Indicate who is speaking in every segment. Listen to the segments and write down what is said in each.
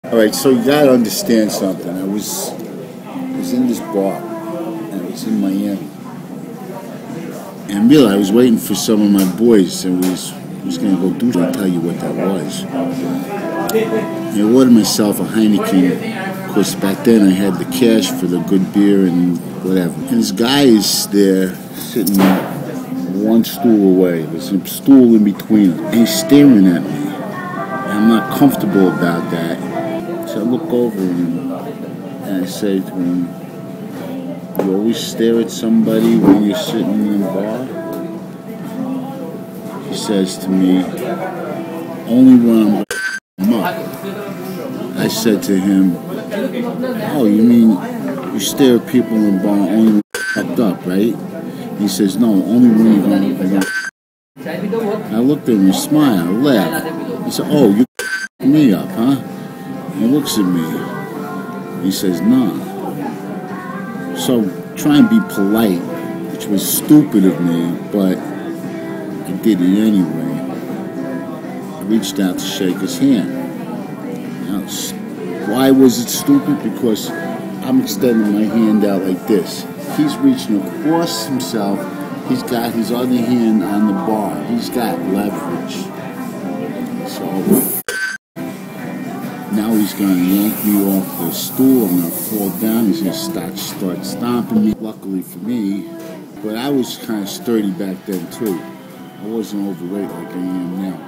Speaker 1: All right, so you gotta understand something. I was in this bar, and it was in Miami, and really, I was waiting for some of my boys, and we was gonna go do. I'll tell you what that was. I ordered myself a Heineken. Of course, back then I had the cash for the good beer and whatever. And this guy is there sitting one stool away. There's a stool in between us. And he's staring at me. And I'm not comfortable about that. So I look over him and I say to him, "You always stare at somebody when you're sitting in the bar?" He says to me, "Only when I'm up." I said to him, "Oh, you mean you stare at people in the bar only when you're fucked up, right?" He says, "No, only when you're going to." I looked at him and smiled, I laughed. He said, "Oh, you me up, huh?" He looks at me. He says, "Nah." So try and be polite, which was stupid of me, but I did it anyway. I reached out to shake his hand. Now, why was it stupid? Because I'm extending my hand out like this. He's reaching across himself. He's got his other hand on the bar. He's got leverage. So now he's going to yank me off the stool. I'm going to fall down. He's going to start stomping me. Luckily for me, but I was kind of sturdy back then too. I wasn't overweight like I am now.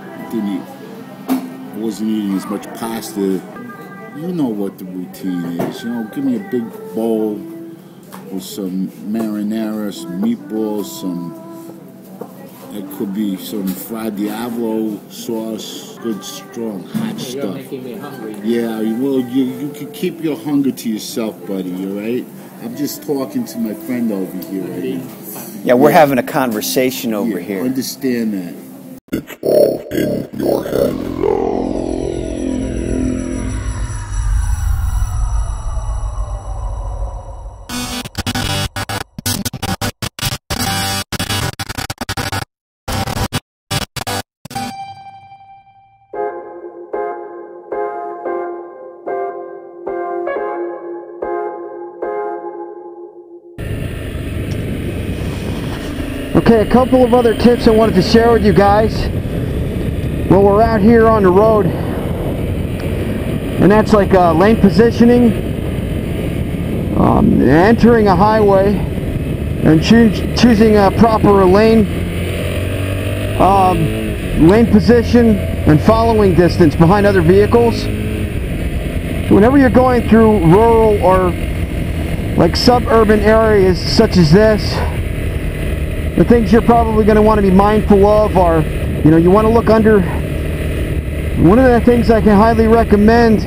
Speaker 1: I wasn't eating as much pasta. You know what the routine is. You know, give me a big bowl with some marinara, some meatballs, it could be some fried Diablo sauce, good, strong, hot stuff. You're making me hungry. Yeah, well, you can keep your hunger to yourself, buddy, all right? I'm just talking to my friend over here right now.
Speaker 2: Yeah, we're having a conversation over here.
Speaker 1: Understand that. It's all in your head.
Speaker 3: Okay, a couple of other tips I wanted to share with you guys when we're out here on the road, and that's like lane positioning, entering a highway, and choosing a proper lane position and following distance behind other vehicles. Whenever you're going through rural or like suburban areas such as this, the things you're probably going to want to be mindful of are, you want to look under. One of the things I can highly recommend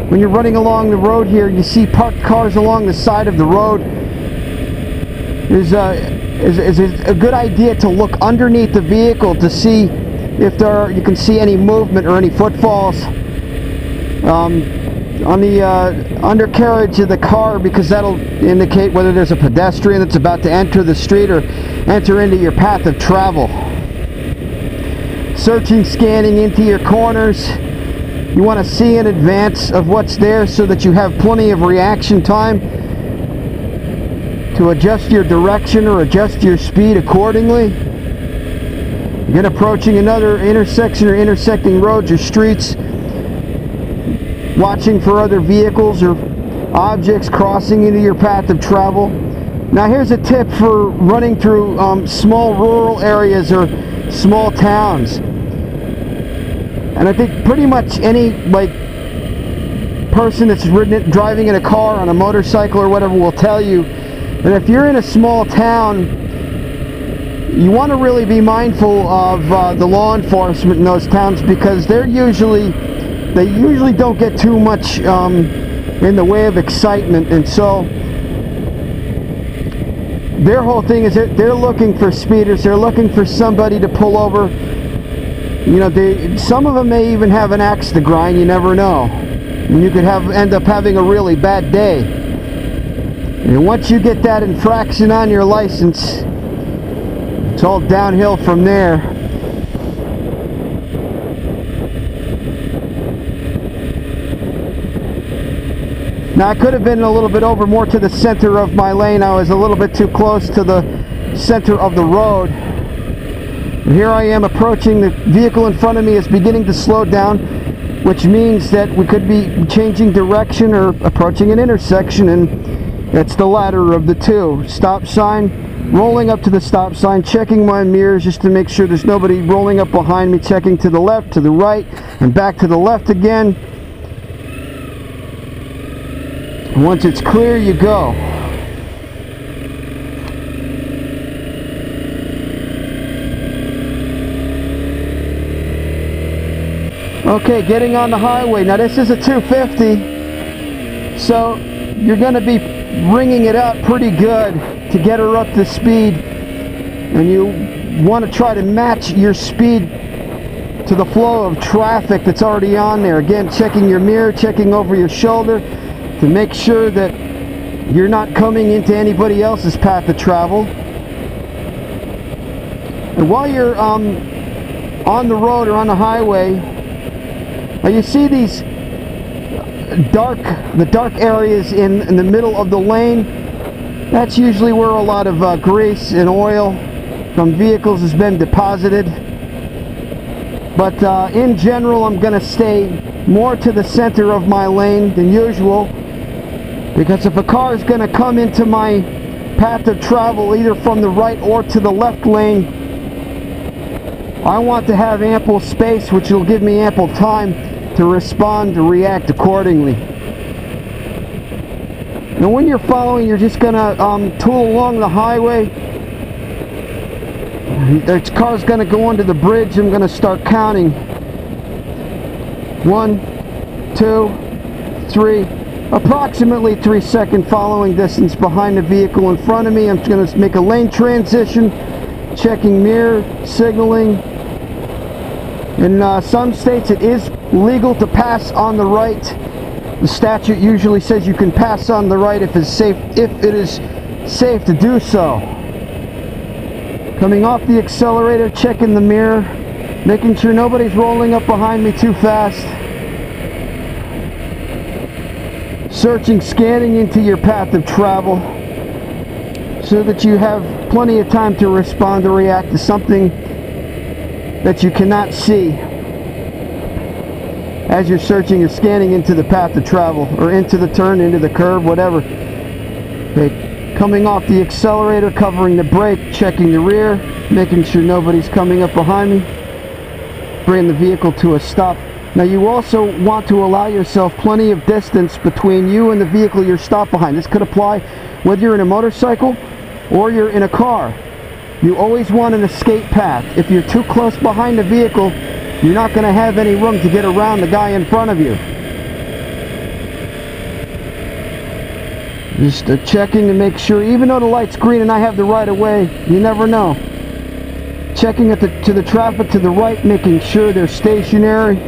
Speaker 3: when you're running along the road here, you see parked cars along the side of the road, is a good idea to look underneath the vehicle to see if you can see any movement or any footfalls on the undercarriage of the car, because that'll indicate whether there's a pedestrian that's about to enter the street or enter into your path of travel. Searching, scanning into your corners. You want to see in advance of what's there so that you have plenty of reaction time to adjust your direction or adjust your speed accordingly. Again, approaching another intersection or intersecting roads or streets, watching for other vehicles or objects crossing into your path of travel. Now here's a tip for running through small rural areas or small towns. And I think pretty much any person that's driving in a car, on a motorcycle or whatever, will tell you that if you're in a small town, you want to really be mindful of the law enforcement in those towns, because they usually don't get too much in the way of excitement, and so their whole thing is they're looking for speeders. They're looking for somebody to pull over. Some of them may even have an axe to grind. You never know. And you could end up having a really bad day. And once you get that infraction on your license, it's all downhill from there. Now I could have been a little bit over more to the center of my lane. I was a little bit too close to the center of the road. And here I am approaching, the vehicle in front of me is beginning to slow down, which means that we could be changing direction or approaching an intersection, and that's the latter of the two. Stop sign, rolling up to the stop sign, checking my mirrors just to make sure there's nobody rolling up behind me, checking to the left, to the right, and back to the left again. Once it's clear, you go. Okay, getting on the highway. Now this is a 250, so you're going to be ringing it up pretty good to get her up to speed, and you want to try to match your speed to the flow of traffic that's already on there. Again, checking your mirror, checking over your shoulder to make sure that you're not coming into anybody else's path of travel. And while you're on the road or on the highway, you see these dark areas in the middle of the lane. That's usually where a lot of grease and oil from vehicles has been deposited. But in general, I'm going to stay more to the center of my lane than usual, because if a car is going to come into my path of travel either from the right or to the left lane, I want to have ample space, which will give me ample time to respond, to react accordingly. Now when you're following, you're just going to tool along the highway. The car's going to go under the bridge. I'm going to start counting. 1, 2, 3, approximately 3-second following distance behind the vehicle in front of me. I'm going to make a lane transition, checking mirror, signaling. In some states it is legal to pass on the right. The statute usually says you can pass on the right if it is safe to do so. Coming off the accelerator, checking the mirror, making sure nobody's rolling up behind me too fast. Searching, scanning into your path of travel so that you have plenty of time to respond or react to something that you cannot see as you're searching or scanning into the path of travel, or into the turn, into the curve, whatever. Okay, coming off the accelerator, covering the brake, checking the rear, making sure nobody's coming up behind me, bringing the vehicle to a stop. Now you also want to allow yourself plenty of distance between you and the vehicle you're stopped behind. This could apply whether you're in a motorcycle or you're in a car. You always want an escape path. If you're too close behind the vehicle, you're not going to have any room to get around the guy in front of you. Just checking to make sure, even though the light's green and I have the right of way, you never know. Checking to the traffic to the right, making sure they're stationary.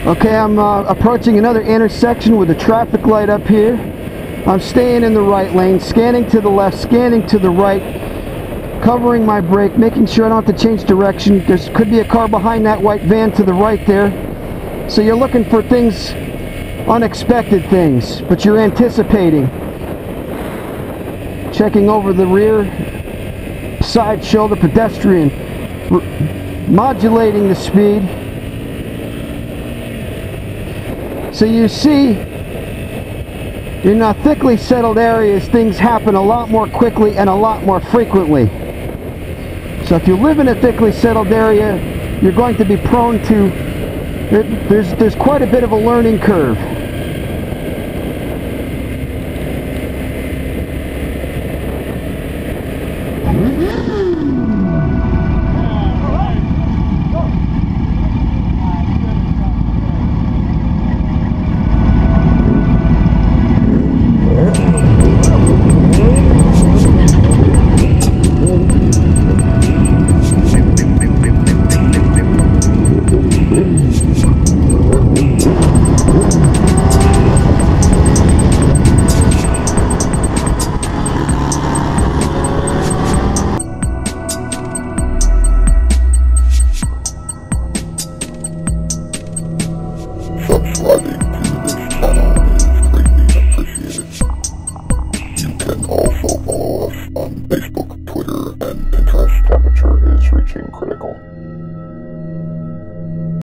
Speaker 3: Okay, I'm approaching another intersection with a traffic light up here. I'm staying in the right lane, scanning to the left, scanning to the right, covering my brake, making sure I don't have to change direction. There could be a car behind that white van to the right there. So you're looking for things, unexpected things, but you're anticipating. Checking over the rear, side shoulder, pedestrian, modulating the speed. So you see, in thickly settled areas, things happen a lot more quickly and a lot more frequently. So if you live in a thickly settled area, you're going to be prone to, there's quite a bit of a learning curve.
Speaker 4: approaching critical.